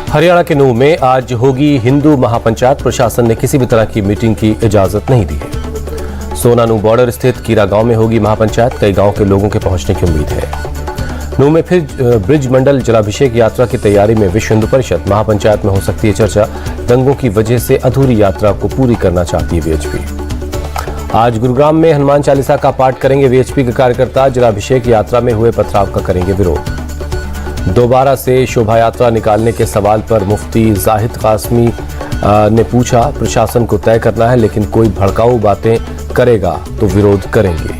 हरियाणा के नूंह में आज होगी हिंदू महापंचायत। प्रशासन ने किसी भी तरह की मीटिंग की इजाजत नहीं दी है। सोना नूंह बॉर्डर स्थित कीरा गांव में होगी महापंचायत। कई गांव के लोगों के पहुंचने की उम्मीद है। नूंह में फिर ब्रिज मंडल जलाभिषेक यात्रा की तैयारी में विश्व हिंदू परिषद। महापंचायत में हो सकती है चर्चा। दंगों की वजह से अधूरी यात्रा को पूरी करना चाहती है वीएचपी। आज गुरुग्राम में हनुमान चालीसा का पाठ करेंगे वीएचपी के कार्यकर्ता। जलाभिषेक यात्रा में हुए पथराव का करेंगे विरोध। दोबारा से शोभा यात्रा निकालने के सवाल पर मुफ्ती जाहिद कासमी ने पूछा, प्रशासन को तय करना है, लेकिन कोई भड़काऊ बातें करेगा तो विरोध करेंगे।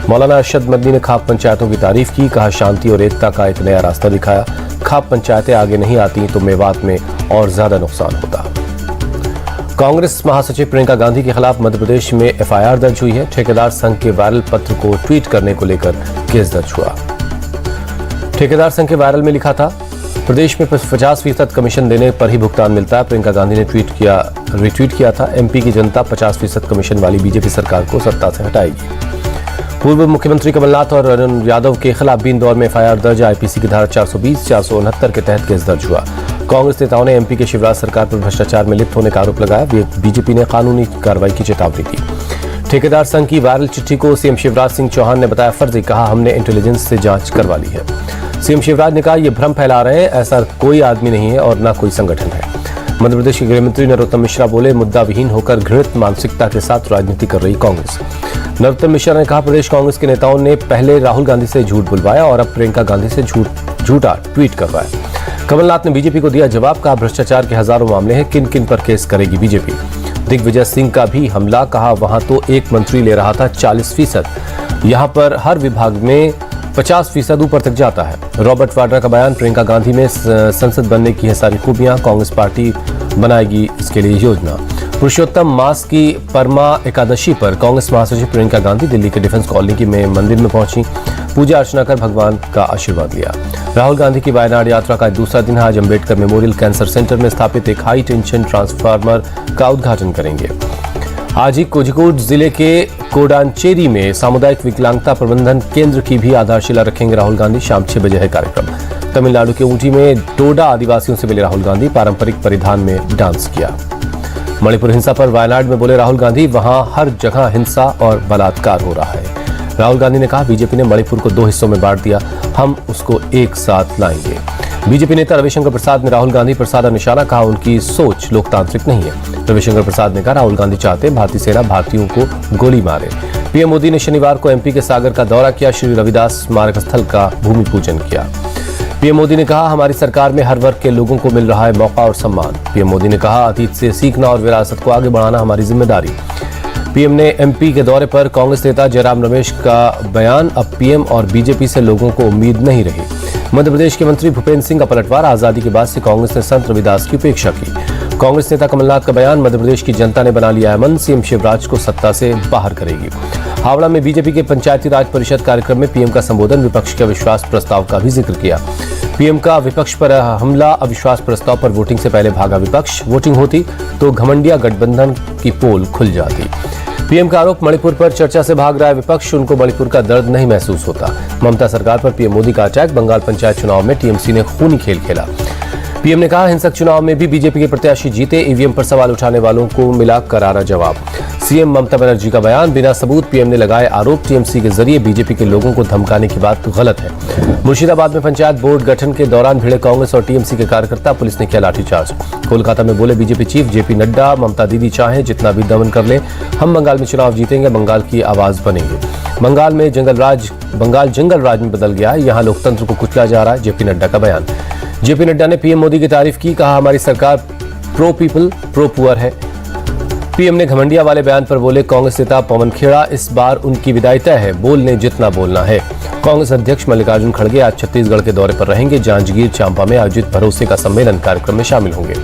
मौलाना अरशद मदनी ने खाप पंचायतों की तारीफ की। कहा, शांति और एकता का एक नया रास्ता दिखाया। खाप पंचायतें आगे नहीं आती तो मेवात में और ज्यादा नुकसान होता। कांग्रेस महासचिव प्रियंका गांधी के खिलाफ मध्य प्रदेश में एफआईआर दर्ज हुई है। ठेकेदार संघ के वायरल पत्र को ट्वीट करने को लेकर केस दर्ज हुआ। ठेकेदार संघ के वायरल में लिखा था, प्रदेश में 50% कमीशन देने पर ही भुगतान मिलता है। प्रियंका गांधी ने रिट्वीट किया था, एमपी की जनता 50% कमीशन वाली बीजेपी सरकार को सत्ता से हटाएगी। पूर्व मुख्यमंत्री कमलनाथ और अरुण यादव के खिलाफ भी इंदौर में एफआईआर दर्ज। आईपीसी की धारा 420, 469 के तहत केस दर्ज हुआ। कांग्रेस नेताओं ने एमपी के शिवराज सरकार पर भ्रष्टाचार में लिप्त होने का आरोप लगाया। बीजेपी ने कानूनी कार्रवाई की चेतावनी दी। ठेकेदार संघ की वायरल चिट्ठी को सीएम शिवराज सिंह चौहान ने बताया फर्जी। कहा, हमने इंटेलिजेंस से जांच करवा ली है। सीएम शिवराज ने कहा, ये भ्रम फैला रहे हैं, ऐसा कोई आदमी नहीं है और न कोई संगठन है। मध्य प्रदेश के गृहमंत्री नरोत्तम मिश्रा बोले, मुद्दा विहीन होकर घृणित मानसिकता के साथ राजनीति कर रही कांग्रेस। नरोत्तम मिश्रा ने कहा, प्रदेश कांग्रेस के नेताओं ने पहले राहुल गांधी से झूठ बुलवाया और अब प्रियंका गांधी से झूठा ट्वीट करवाया। कमलनाथ ने बीजेपी को दिया जवाब। कहा, भ्रष्टाचार के हजारों मामले हैं, किन किन पर केस करेगी बीजेपी। दिग्विजय सिंह का भी हमला। कहा, वहां तो एक मंत्री ले रहा था 40%, यहां पर हर विभाग में 50% ऊपर तक जाता है। रॉबर्ट वाड्रा का बयान, प्रियंका गांधी में संसद बनने की है सारी खूबियां, कांग्रेस पार्टी बनाएगी इसके लिए योजना। पुरुषोत्तम मास की परमा एकादशी पर कांग्रेस महासचिव प्रियंका गांधी दिल्ली के डिफेंस कॉलोनी की में मंदिर में पहुंची। पूजा अर्चना कर भगवान का आशीर्वाद लिया। राहुल गांधी की वायनाड यात्रा का दूसरा दिन आज अम्बेडकर मेमोरियल कैंसर सेंटर में स्थापित एक हाई टेंशन ट्रांसफार्मर का उद्घाटन करेंगे। आज ही कोझिकोड जिले के कोडांचेरी में सामुदायिक विकलांगता प्रबंधन केंद्र की भी आधारशिला रखेंगे राहुल गांधी। शाम 6 बजे है कार्यक्रम। तमिलनाडु के ऊटी में टोडा आदिवासियों से मिले राहुल गांधी। पारंपरिक परिधान में डांस किया। मणिपुर हिंसा पर वायनाड में बोले राहुल गांधी, वहां हर जगह हिंसा और बलात्कार हो रहा है। राहुल गांधी ने कहा, बीजेपी ने मणिपुर को 2 हिस्सों में बांट दिया, हम उसको एक साथ लाएंगे। बीजेपी नेता रविशंकर प्रसाद ने राहुल गांधी पर साधा निशाना। कहा, उनकी सोच लोकतांत्रिक नहीं है। रविशंकर प्रसाद ने कहा, राहुल गांधी चाहते भारतीय सेना भारतीयों को गोली मारे। पीएम मोदी ने शनिवार को एमपी के सागर का दौरा किया। श्री रविदास स्मारक स्थल का भूमि पूजन किया। पीएम मोदी ने कहा, हमारी सरकार में हर वर्ग के लोगों को मिल रहा है मौका और सम्मान। पीएम मोदी ने कहा, अतीत से सीखना और विरासत को आगे बढ़ाना हमारी जिम्मेदारी। पीएम ने एमपी के दौरे पर कांग्रेस नेता जयराम रमेश का बयान, अब पीएम और बीजेपी से लोगों को उम्मीद नहीं रही। मध्य प्रदेश के मंत्री भूपेंद्र सिंह का पलटवार। आजादी के बाद से कांग्रेस ने संत रविदास की उपेक्षा की। कांग्रेस नेता कमलनाथ का बयान, मध्य प्रदेश की जनता ने बना लिया अमन, सीएम शिवराज को सत्ता से बाहर करेगी। हावड़ा में बीजेपी के पंचायती राज परिषद कार्यक्रम में पीएम का संबोधन। विपक्ष के अविश्वास प्रस्ताव का भी जिक्र किया। पीएम का विपक्ष पर हमला। अविश्वास प्रस्ताव पर वोटिंग से पहले भागा विपक्ष। वोटिंग होती तो घमंडिया गठबंधन की पोल खुल जाती। पीएम का आरोप, मणिपुर पर चर्चा से भाग रहा है विपक्ष, उनको मणिपुर का दर्द नहीं महसूस होता। ममता सरकार पर पीएम मोदी का अटैक। बंगाल पंचायत चुनाव में टीएमसी ने खूनी खेल खेला। पीएम ने कहा, हिंसक चुनाव में भी बीजेपी के प्रत्याशी जीते। ईवीएम पर सवाल उठाने वालों को मिला करारा जवाब। सीएम ममता बनर्जी का बयान, बिना सबूत पीएम ने लगाए आरोप। टीएमसी के जरिए बीजेपी के लोगों को धमकाने की बात गलत है। मुर्शिदाबाद में पंचायत बोर्ड गठन के दौरान भिड़े कांग्रेस और टीएमसी के कार्यकर्ता। पुलिस ने किया लाठीचार्ज। कोलकाता में बोले बीजेपी चीफ जेपी नड्डा, ममता दीदी चाहे जितना भी दमन कर ले, हम बंगाल में चुनाव जीतेंगे, बंगाल की आवाज बनेंगे। बंगाल जंगल राज में बदल गया है, यहाँ लोकतंत्र को कुचला जा रहा है। जेपी नड्डा का बयान। जेपी नड्डा ने पीएम मोदी की तारीफ की। कहा, हमारी सरकार प्रो पीपल प्रो पुअर है। पीएम ने घमंडिया वाले बयान पर बोले कांग्रेस नेता पवन खेड़ा, इस बार उनकी विदाई तय है, बोलने जितना बोलना है। कांग्रेस अध्यक्ष मल्लिकार्जुन खड़गे आज छत्तीसगढ़ के दौरे पर रहेंगे। जांजगीर चांपा में आयोजित भरोसे का सम्मेलन कार्यक्रम में शामिल होंगे।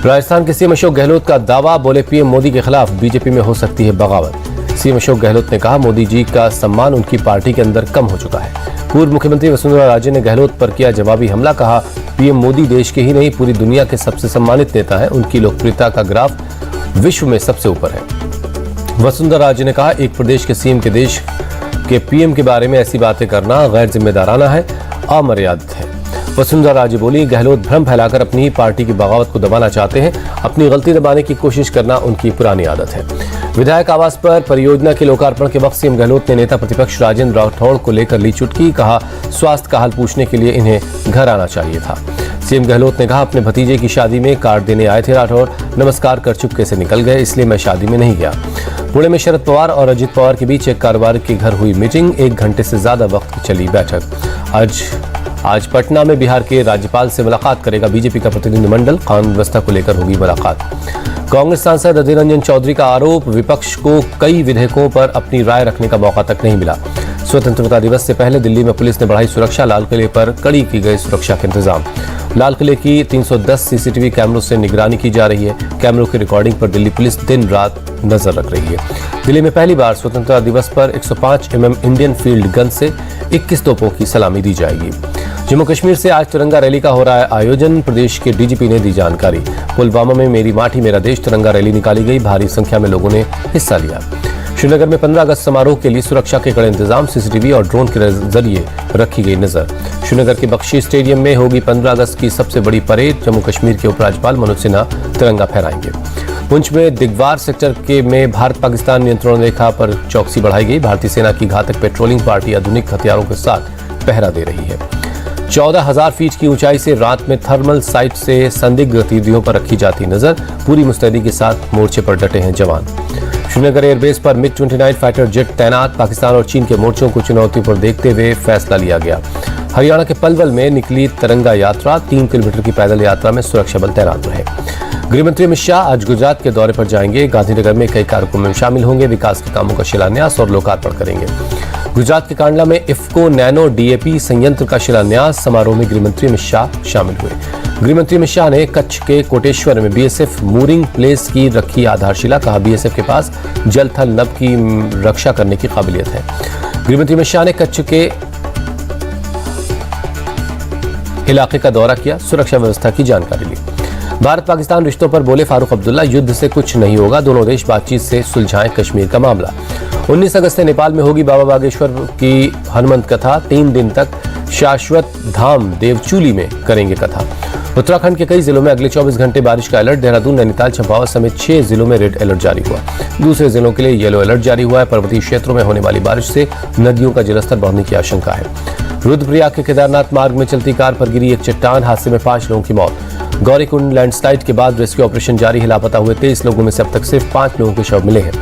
राजस्थान के सीएम अशोक गहलोत का दावा। बोले, पीएम मोदी के खिलाफ बीजेपी में हो सकती है बगावत। सीएम अशोक गहलोत ने कहा, मोदी जी का सम्मान उनकी पार्टी के अंदर कम हो चुका है। पूर्व मुख्यमंत्री वसुंधरा राजे ने गहलोत पर किया जवाबी हमला। कहा, पीएम मोदी देश के ही नहीं पूरी दुनिया के सबसे सम्मानित नेता हैं, उनकी लोकप्रियता का ग्राफ विश्व में सबसे ऊपर है। वसुंधरा राजे ने कहा, एक प्रदेश के सीएम के देश के पीएम के बारे में ऐसी बातें करना गैर जिम्मेदाराना है, अमर्यादित है। वसुंधरा राजे बोली, गहलोत भ्रम फैलाकर अपनी पार्टी की बगावत को दबाना चाहते हैं। अपनी गलती दबाने की कोशिश करना उनकी पुरानी आदत है। विधायक आवास पर परियोजना के लोकार्पण के वक्त सीएम गहलोत ने नेता प्रतिपक्ष राजेंद्र राठौड़ को लेकर ली चुटकी। कहा, स्वास्थ्य का हाल पूछने के लिए इन्हें घर आना चाहिए था। सीएम गहलोत ने कहा, अपने भतीजे की शादी में कार्ड देने आए थे राठौड़, नमस्कार कर चुपके से निकल गए, इसलिए मैं शादी में नहीं गया। पुणे में शरद पवार और अजित पवार के बीच एक कारोबार के घर हुई मीटिंग, 1 घंटे से ज्यादा वक्त की चली बैठक। आज पटना में बिहार के राज्यपाल से मुलाकात करेगा बीजेपी का प्रतिनिधिमंडल, कानून व्यवस्था को लेकर होगी मुलाकात। कांग्रेस सांसद अधीर रंजन चौधरी का आरोप, विपक्ष को कई विधेयकों पर अपनी राय रखने का मौका तक नहीं मिला। स्वतंत्रता दिवस से पहले दिल्ली में पुलिस ने बढ़ाई सुरक्षा, लाल किले पर कड़ी की गई सुरक्षा के इंतजाम। लाल किले की 310 सीसीटीवी कैमरों से निगरानी की जा रही है। कैमरों की रिकॉर्डिंग पर दिल्ली पुलिस दिन रात नजर रख रही है। दिल्ली में पहली बार स्वतंत्रता दिवस पर 105 mm इंडियन फील्ड गन से 21 तोपों की सलामी दी जाएगी। जम्मू कश्मीर से आज तिरंगा रैली का हो रहा है आयोजन, प्रदेश के डीजीपी ने दी जानकारी। पुलवामा में मेरी माटी मेरा देश तिरंगा रैली निकाली गई, भारी संख्या में लोगों ने हिस्सा लिया। श्रीनगर में 15 अगस्त समारोह के लिए सुरक्षा के कड़े इंतजाम, सीसीटीवी और ड्रोन के जरिए रखी गई नजर। श्रीनगर के बख्शी स्टेडियम में होगी 15 अगस्त की सबसे बड़ी परेड, जम्मू कश्मीर के उपराज्यपाल मनोज सिन्हा तिरंगा फहराएंगे। पुंछ में दिगवार सेक्टर में भारत पाकिस्तान नियंत्रण रेखा पर चौकसी बढ़ाई गई। भारतीय सेना की घातक पेट्रोलिंग पार्टी आधुनिक हथियारों के साथ पहरा दे रही है। 14,000 फीट की ऊंचाई से रात में थर्मल साइट से संदिग्ध गतिविधियों पर रखी जाती नजर, पूरी मुस्तैदी के साथ मोर्चे पर डटे हैं जवान। श्रीनगर एयरबेस पर MiG-29 फाइटर जेट तैनात, पाकिस्तान और चीन के मोर्चों को चुनौती पर देखते हुए फैसला लिया गया। हरियाणा के पलवल में निकली तिरंगा यात्रा, 3 किलोमीटर की पैदल यात्रा में सुरक्षा बल तैनात रहे। गृहमंत्री अमित शाह आज गुजरात के दौरे पर जाएंगे। गांधीनगर में कई कार्यक्रमों में शामिल होंगे, विकास के कामों का शिलान्यास और लोकार्पण करेंगे। गुजरात के कांडला में इफ्को नैनो DAP संयंत्र का शिलान्यास समारोह में गृहमंत्री अमित शाह शामिल हुए। गृहमंत्री अमित शाह ने कच्छ के कोटेश्वर में BSF मूरिंग प्लेस की रखी आधारशिला। कहा, BSF के पास जल थल नभ की रक्षा करने की काबिलियत है। गृहमंत्री अमित शाह ने कच्छ के इलाके का दौरा किया, सुरक्षा व्यवस्था की जानकारी ली। भारत पाकिस्तान रिश्तों पर बोले फारूक अब्दुल्ला, युद्ध से कुछ नहीं होगा, दोनों देश बातचीत से सुलझाएं कश्मीर का मामला। 19 अगस्त से नेपाल में होगी बाबा बागेश्वर की हनुमंत कथा, 3 दिन तक शाश्वत धाम देवचूली में करेंगे कथा। उत्तराखंड के कई जिलों में अगले 24 घंटे बारिश का अलर्ट, देहरादून, नैनीताल, चंपावत समेत 6 जिलों में रेड अलर्ट जारी हुआ। दूसरे जिलों के लिए येलो अलर्ट जारी हुआ है। पर्वतीय क्षेत्रों में होने वाली बारिश से नदियों का जलस्तर बढ़ने की आशंका है। रुद्रप्रयाग के केदारनाथ मार्ग में चलती कार पर गिरी एक चट्टान, हादसे में 5 लोगों की मौत। गौरीकुंड लैंडस्लाइड के बाद रेस्क्यू ऑपरेशन जारी है, लापता हुए 23 लोगों में से अब तक सिर्फ 5 लोगों के शव मिले हैं।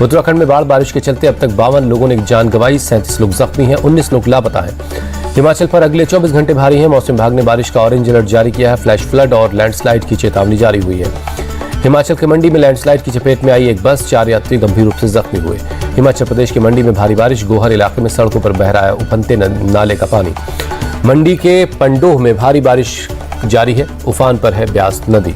उत्तराखंड में बाढ़ बारिश के चलते अब तक 52 लोगों ने जान गंवाई, 37 लोग जख्मी हैं, 19 लोग लापता हैं। हिमाचल पर अगले 24 घंटे भारी हैं, मौसम विभाग ने बारिश का ऑरेंज अलर्ट जारी किया है, फ्लैश फ्लड और लैंडस्लाइड की चेतावनी जारी हुई है। हिमाचल के मंडी में लैंडस्लाइड की चपेट में आई एक बस, 4 यात्री गंभीर रूप से जख्मी हुए। हिमाचल प्रदेश के मंडी में भारी बारिश, गोहर इलाके में सड़कों पर बह रहा है उफनते नाले का पानी। मंडी के पंडोह में भारी बारिश जारी है, उफान पर है ब्यास नदी।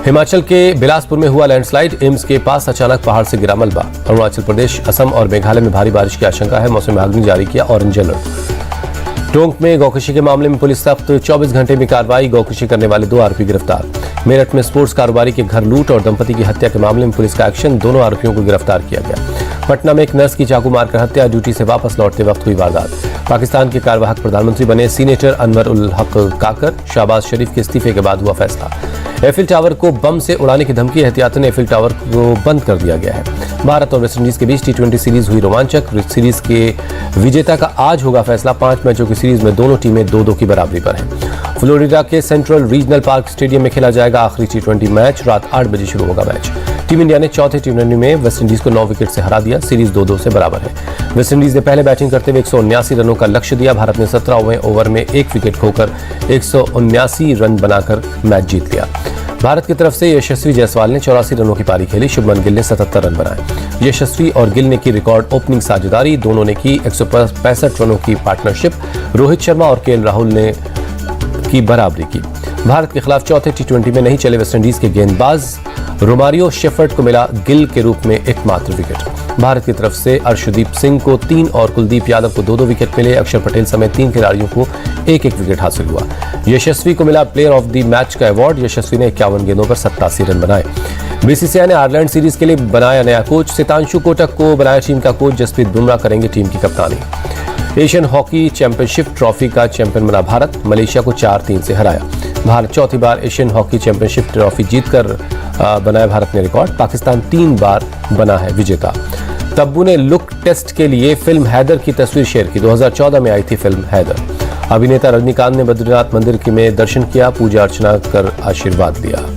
हिमाचल के बिलासपुर में हुआ लैंडस्लाइड, एम्स के पास अचानक पहाड़ से गिरा मलबा। अरुणाचल प्रदेश, असम और मेघालय में भारी बारिश की आशंका है, मौसम विभाग ने जारी किया ऑरेंज अलर्ट। टोंक में गौकशी के मामले में पुलिस सख्त, 24 घंटे में कार्रवाई, गौकशी करने वाले 2 आरोपी गिरफ्तार। मेरठ में स्पोर्ट्स कारोबारी के घर लूट और दंपति की हत्या के मामले में पुलिस का एक्शन, दोनों आरोपियों को गिरफ्तार किया गया। पटना में एक नर्स की चाकू मारकर हत्या, ड्यूटी से वापस लौटते वक्त हुई वारदात। पाकिस्तान के कार्यवाहक प्रधानमंत्री बने सीनेटर अनवर उल हक काकर, शहबाज शरीफ के इस्तीफे के बाद हुआ फैसला। एफिल टावर को बम से उड़ाने की धमकी, एहतियातन एफिल टावर को बंद कर दिया गया है। भारत और वेस्टइंडीज के बीच T20 सीरीज हुई रोमांचक, सीरीज के विजेता का आज होगा फैसला। 5 मैचों की सीरीज में दोनों टीमें 2-2 की बराबरी पर हैं। फ्लोरिडा के सेंट्रल रीजनल पार्क स्टेडियम में खेला जाएगा आखिरी T20 मैच, रात 8 बजे शुरू होगा मैच। टीम इंडिया ने चौथे T20 में वेस्टइंडीज को 9 विकेट से हरा दिया, सीरीज 2-2 से बराबर है। वेस्टइंडीज ने पहले बैटिंग करते हुए 179 रनों का लक्ष्य दिया। भारत ने 17वें ओवर में 1 विकेट खोकर 179 रन बनाकर मैच जीत लिया। भारत की तरफ से यशस्वी जायसवाल ने 84 रनों की पारी खेली, शुभमन गिल ने 77 रन बनाए। यशस्वी और गिल ने की रिकॉर्ड ओपनिंग साझेदारी, दोनों ने की 165 रनों की पार्टनरशिप। रोहित शर्मा और KL राहुल ने की बराबरी की। भारत के खिलाफ चौथे T20 में नहीं चले वेस्टइंडीज के गेंदबाज, रोमारियो शेफर्ड को मिला गिल के रूप में एकमात्र विकेट। भारत की तरफ से अर्शदीप सिंह को 3 और कुलदीप यादव को 2-2 विकेट मिले। अक्षर पटेल समेत 3 खिलाड़ियों को 1-1 विकेट हासिल हुआ। यशस्वी को मिला प्लेयर ऑफ द मैच का अवार्ड, यशस्वी ने 51 गेंदों पर 87 रन बनाए। BCCI ने आयरलैंड सीरीज के लिए बनाया नया कोच, सितांशु कोटक को बनाया टीम का कोच, जसप्रीत बुमराह करेंगे टीम की कप्तानी। एशियन हॉकी चैंपियनशिप ट्रॉफी का चैंपियन बना भारत, मलेशिया को 4-3 से हराया। भारत चौथी बार एशियन हॉकी चैंपियनशिप ट्रॉफी जीतकर बनाया भारत ने रिकॉर्ड। पाकिस्तान 3 बार बना है विजेता। तब्बू ने लुक टेस्ट के लिए फिल्म हैदर की तस्वीर शेयर की। 2014 में आई थी फिल्म हैदर। अभिनेता रजनीकांत ने बद्रीनाथ मंदिर में दर्शन किया, पूजा अर्चना कर आशीर्वाद लिया।